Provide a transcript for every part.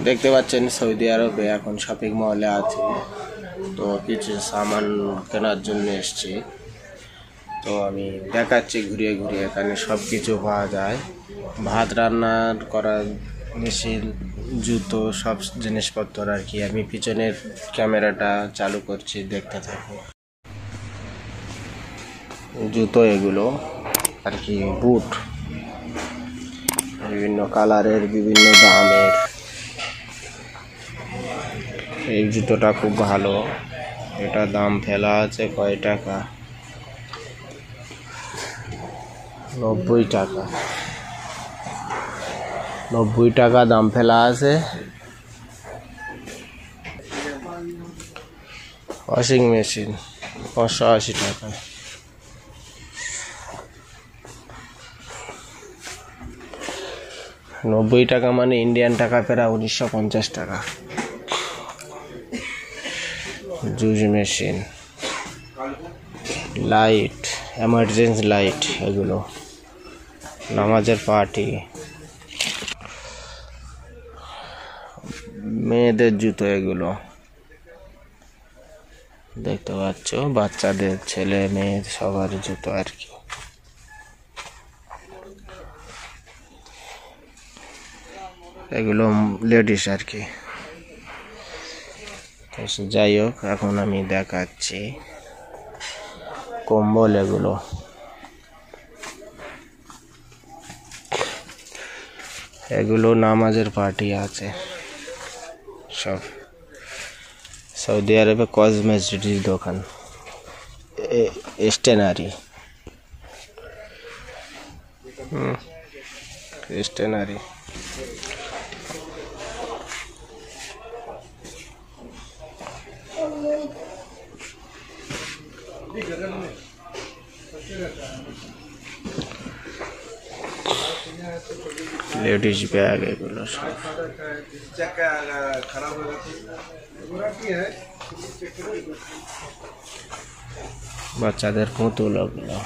দেখতে পাচ্ছেন সৌদি আরবে এখন শপিং মলে আছে, তো কিছু সামান কেনার জন্য এসেছি। তো আমি দেখাচ্ছি ঘুরিয়ে ঘুরিয়ে, এখানে সব কিছু পাওয়া যায়, ভাত রান্নার করার মেশিন, জুতো, সব জিনিসপত্র আর কি। আমি পিছনের ক্যামেরাটা চালু করছি, দেখতে থাকো। জুতো এগুলো আর কি, বুট বিভিন্ন কালারের, বিভিন্ন দামের। এই জুতোটা খুব ভালো, এটা দাম ফেলা আছে কয় টাকা, 90 টাকা। 90 টাকা দাম ফেলা আছে। ওয়াশিং মেশিন 580 টাকা। নব্বই টাকা মানে ইন্ডিয়ান টাকা প্রায় 1950 টাকা। Juice machine, light, emergency light, এগুলো নামাজের পার্টি। মেয়েদের জুতো এগুলো দেখতে পাচ্ছ, বাচ্চাদের, ছেলে মেয়ে সবার জুতো আর কি। এগুলো লেডিস আর কি। যাই হোক, এখন আমি দেখাচ্ছি কম্বল। এগুলো নামাজের পার্টি আছে সব। সৌদি আরবে কসমেটিক্স দোকান, স্টেনারি, স্টেনারি। লেডিস ব্যাগ, এগুলো সব। বাচ্চাদের পুতুল, ওগুলো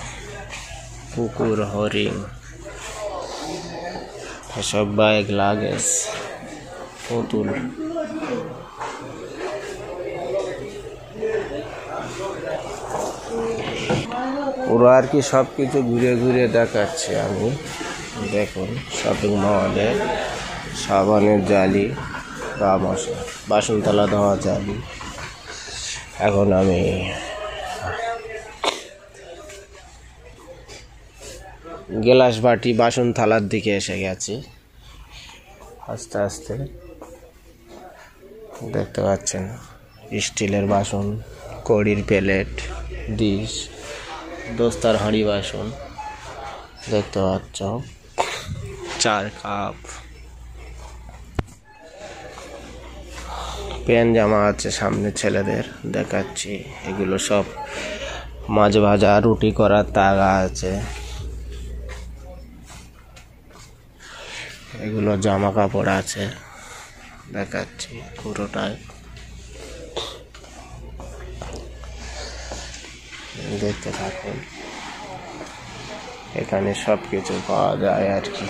কুকুর, হরিণ, সব ব্যাগ, লাগেজ, পুতুল। পুরো আর কি সব কিছু ঘুরে ঘুরে দেখাচ্ছি আমি। দেখুন শপিং মলে সাবানের জালি বা বাসন থালা ধোয়া জালি। এখন আমি গ্লাস বাটি, বাসন থালার দিকে এসে গেছি আস্তে আস্তে। দেখতে পাচ্ছেন স্টিলের বাসন, কড়ির প্লেট, ডিশ, দোস্তার হাঁড়ি বাসন দেখতে পাচ্ছ, চার কাপ, প্যান্ট জামা আছে সামনে ছেলেদের, দেখাচ্ছি। এগুলো সব মাছ ভাজা, রুটি করার তাগা আছে। এগুলো জামা কাপড় আছে, দেখাচ্ছি পুরোটাই, দেখতে থাকুন। এখানে সব কিছু পাওয়া যায় আর কি।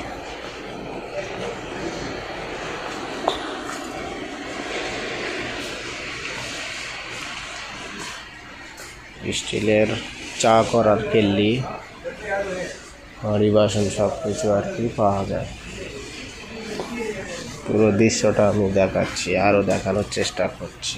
স্টিলের চা করার কেল্লি, হাঁড়ি বাসন, সব কিছু আর কি পাওয়া যায়। পুরো দৃশ্যটা আমি দেখাচ্ছি, আরো দেখানোর চেষ্টা করছি।